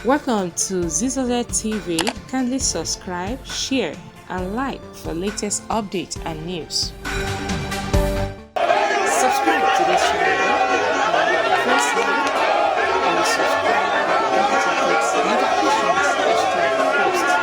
Welcome to Zisodel TV. Kindly subscribe, share, and like for latest updates and news. Subscribe to this channel. Press like and subscribe to get notifications each time I post.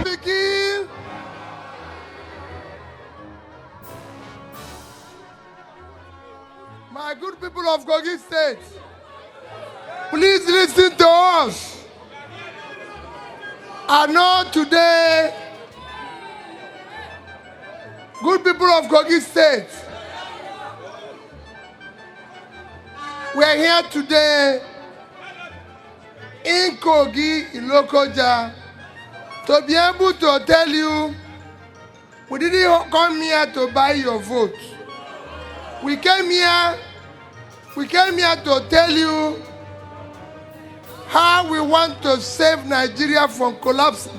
Okay? My good people of Kogi State, please listen to us. I know today, good people of Kogi State, we are here today in Kogi, in Lokoja, to be able to tell you we didn't come here to buy your vote. We came here to tell you how we want to save Nigeria from collapsing.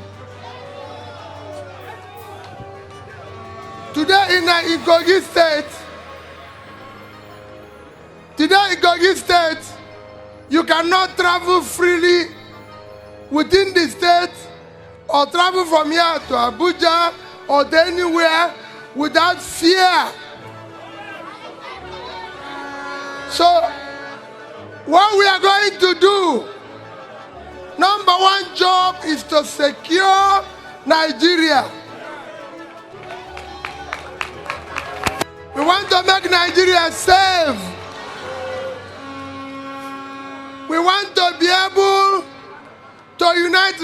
Today in Kogi State, you cannot travel freely within the state or travel from here to Abuja or to anywhere without fear. So, what we are going to do, number one job is to secure Nigeria. We want to make Nigeria safe. We want to be able to unite